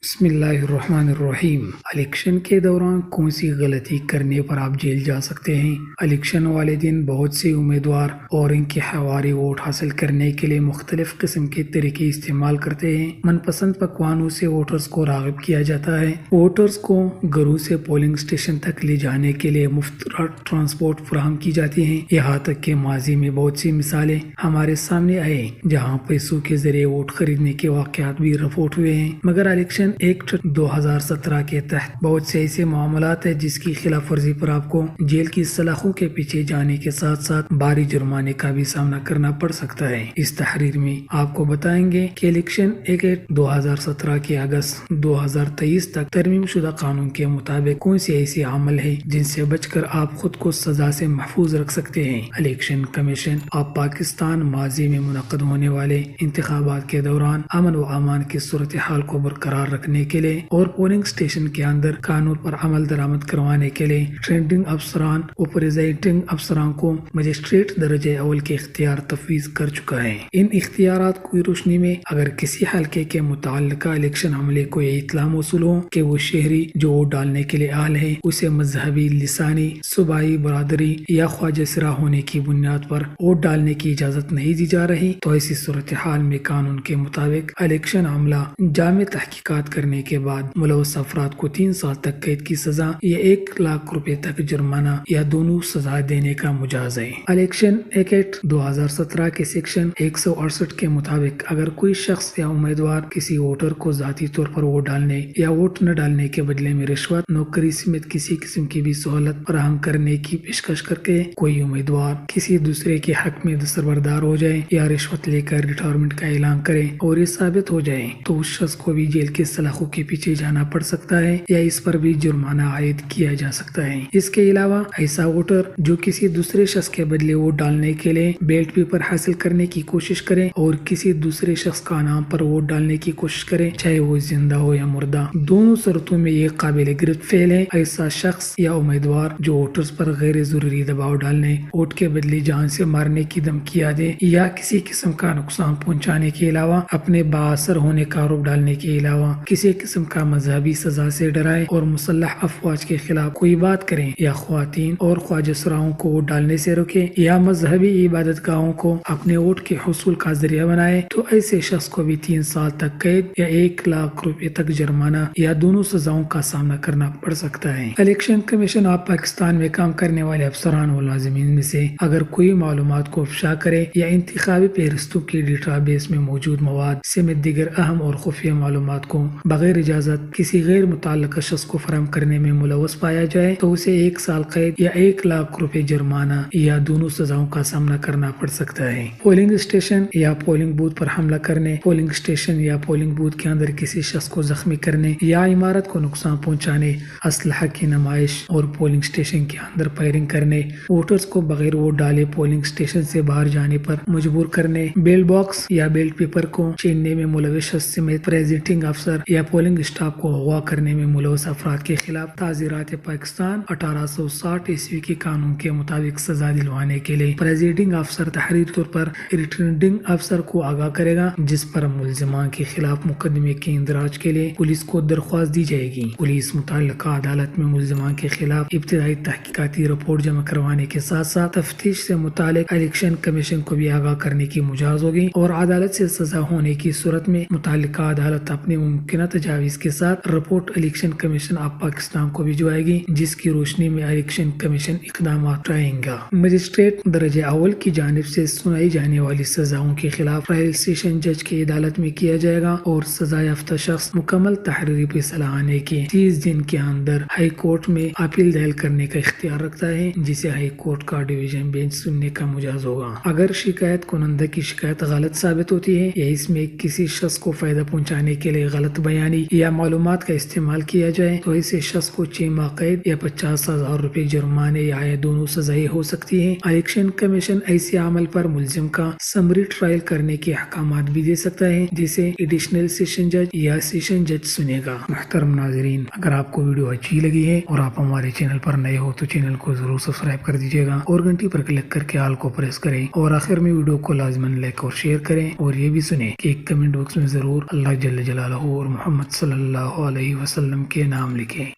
بسم اللہ الرحمن الرحیم۔ الیکشن کے دوران کون سی غلطی کرنے پر آپ جیل جا سکتے ہیں؟ الیکشن والے دن بہت سے امیدوار اور ان کے حواری ووٹ حاصل کرنے کے لیے مختلف قسم کے طریقے استعمال کرتے ہیں۔ من پسند پکوانوں سے ووٹرز کو راغب کیا جاتا ہے۔ ووٹرز کو گھروں سے پولنگ اسٹیشن تک لے جانے کے لیے مفت ٹرانسپورٹ فراہم کی جاتی ہیں۔ یہاں تک کہ ماضی میں بہت سی مثالیں ہمارے سامنے آئے جہاں پیسوں کے ذریعے ووٹ خریدنے کے واقعات بھی رپورٹ ہوئے ہیں۔ مگر الیکشن ایکٹ 2017 کے تحت بہت سے ایسے معاملات ہیں جس کی خلاف ورزی پر آپ کو جیل کی سلاخوں کے پیچھے جانے کے ساتھ ساتھ بھاری جرمانے کا بھی سامنا کرنا پڑ سکتا ہے۔ اس تحریر میں آپ کو بتائیں گے کہ الیکشن ایکٹ 2017 کے اگست 2023 تک ترمیم شدہ قانون کے مطابق کون سے ایسے عمل ہیں جن سے بچ کر آپ خود کو سزا سے محفوظ رکھ سکتے ہیں۔ الیکشن کمیشن آف پاکستان ماضی میں منعقد ہونے والے انتخابات کے دوران امن و امان کی صورتحال کو برقرار رکھنے کے لیے اور پولنگ اسٹیشن کے اندر قانون پر عمل درآمد کروانے کے لیے ٹرینڈنگ افسران و پریزائڈنگ افسران کو مجسٹریٹ درجہ اول کے اختیار تفویض کر چکا ہے۔ ان اختیارات کی روشنی میں اگر کسی حلقے کے متعلقہ الیکشن عملے کو یہ اطلاع موصول ہو کہ وہ شہری جو ووٹ ڈالنے کے لیے اہل ہے اسے مذہبی، لسانی، صوبائی برادری یا خواجہ سرا ہونے کی بنیاد پر ووٹ ڈالنے کی اجازت نہیں دی جا رہی تو ایسی صورتحال میں قانون کے مطابق الیکشن عملہ جامع تحقیقات کرنے کے بعد ملوث افراد کو 3 سال تک قید کی سزا یا 1 لاکھ روپے تک جرمانہ یا دونوں سزا دینے کا مجاز ہے۔ الیکشن ایکٹ 2017 کے سیکشن 168 کے مطابق اگر کوئی شخص یا امیدوار کسی ووٹر کو ذاتی طور پر ووٹ ڈالنے یا ووٹ نہ ڈالنے کے بدلے میں رشوت، نوکری سمیت کسی قسم کی بھی سہولت فراہم کرنے کی پیشکش کر کے کوئی امیدوار کسی دوسرے کے حق میں دستبردار ہو جائے یا رشوت لے کر ریٹائرمنٹ کا اعلان کرے اور یہ ثابت ہو جائے تو اس شخص کو بھی جیل کے سلاخوں کے پیچھے جانا پڑ سکتا ہے یا اس پر بھی جرمانہ عائد کیا جا سکتا ہے۔ اس کے علاوہ ایسا ووٹر جو کسی دوسرے شخص کے بدلے ووٹ ڈالنے کے لیے بیلٹ پیپر حاصل کرنے کی کوشش کرے اور کسی دوسرے شخص کا نام پر ووٹ ڈالنے کی کوشش کرے چاہے وہ زندہ ہو یا مردہ، دونوں صورتوں میں یہ قابل گرفت فعل ہے۔ ایسا شخص یا امیدوار جو ووٹرز پر غیر ضروری دباؤ ڈالنے، ووٹ کے بدلے جان سے مارنے کی دھمکیاں دے یا کسی قسم کا نقصان پہنچانے کے علاوہ اپنے بااثر ہونے کا آروپ ڈالنے کے علاوہ کسی قسم کا مذہبی سزا سے ڈرائے اور مسلح افواج کے خلاف کوئی بات کریں یا خواتین اور خواجہ سراؤں کو ووٹ ڈالنے سے روکے یا مذہبی عبادت گاہوں کو اپنے ووٹ کے حصول کا ذریعہ بنائے تو ایسے شخص کو بھی 3 سال تک قید یا 1 لاکھ روپے تک جرمانہ یا دونوں سزاؤں کا سامنا کرنا پڑ سکتا ہے۔ الیکشن کمیشن آف پاکستان میں کام کرنے والے افسران و ملازمین میں سے اگر کوئی معلومات کو افشا کرے یا انتخابی فہرستوں کی ڈیٹا بیس میں موجود مواد سمیت دیگر اہم اور خفیہ معلومات کو بغیر اجازت کسی غیر متعلقہ شخص کو فراہم کرنے میں ملوث پایا جائے تو اسے 1 سال قید یا 1 لاکھ روپے جرمانہ یا دونوں سزاؤں کا سامنا کرنا پڑ سکتا ہے۔ پولنگ اسٹیشن یا پولنگ بوتھ پر حملہ کرنے، پولنگ اسٹیشن یا پولنگ بوتھ کے اندر کسی شخص کو زخمی کرنے یا عمارت کو نقصان پہنچانے، اسلحہ کی نمائش اور پولنگ اسٹیشن کے اندر فائرنگ کرنے، ووٹرز کو بغیر ووٹ ڈالے پولنگ اسٹیشن سے باہر جانے پر مجبور کرنے، بیلٹ باکس یا بیلٹ پیپر کو چھیننے میں ملوث شخص سمیت پریزائڈنگ افسر یا پولنگ اسٹاف کو اغوا کرنے میں ملوث افراد کے خلاف تعزیرات پاکستان 1860 عیسوی کے قانون کے مطابق سزا دلوانے کے لیے پریزائڈنگ افسر تحریری طور پر ریٹرننگ افسر کو آگاہ کرے گا، جس پر ملزمان کے خلاف مقدمے کے اندراج کے لیے پولیس کو درخواست دی جائے گی۔ پولیس متعلقہ عدالت میں ملزمان کے خلاف ابتدائی تحقیقاتی رپورٹ جمع کروانے کے ساتھ ساتھ تفتیش سے متعلق الیکشن کمیشن کو بھی آگاہ کرنے کی مجاز ہوگی اور عدالت سے سزا ہونے کی صورت میں متعلقہ عدالت اپنے ممکنہ تجاویز کے ساتھ report election commission of Pakistan کو بھجوائے گی، جس کی روشنی میں الیکشن کمیشن اقدامات اٹھائے گا۔ مجسٹریٹ درجہ اول کی جانب سے سنائی جانے والی سزاؤں کے خلاف ٹرائل سیشن جج کی عدالت میں کیا جائے گا اور سزا یافتہ شخص مکمل تحریری فیصلہ آنے کے 30 دن کے اندر ہائی کورٹ میں اپیل دائر کرنے کا اختیار رکھتا ہے، جسے ہائی کورٹ کا ڈویژن بینچ سننے کا مجاز ہوگا۔ اگر شکایت کنندہ کی شکایت غلط ثابت ہوتی ہے یا اس میں کسی شخص کو فائدہ پہنچانے کے لیے غلط بیانی یا معلومات کا استعمال کیا جائے تو ایسے شخص کو 6 ماہ قید یا 50,000 روپے جرمانے یا دونوں سزائیں ہو سکتی ہیں۔ الیکشن کمیشن ایسے عمل پر ملزم کا سمری ٹرائل کرنے کے احکامات بھی دے سکتا ہے، جسے ایڈیشنل سیشن جج یا سیشن جج سنے گا۔ محترم ناظرین، اگر آپ کو ویڈیو اچھی لگی ہے اور آپ ہمارے چینل پر نئے ہو تو چینل کو ضرور سبسکرائب کر دیجیے گا اور گھنٹی پر کلک کر کے آل کو پریس کریں اور آخر میں ویڈیو کو لازماً لائک اور شیئر کریں اور یہ بھی سنیں کہ ایک کمنٹ باکس میں ضرور اللہ جل جلالہ اور محمد صلی اللہ علیہ وسلم کے نام لکھیں۔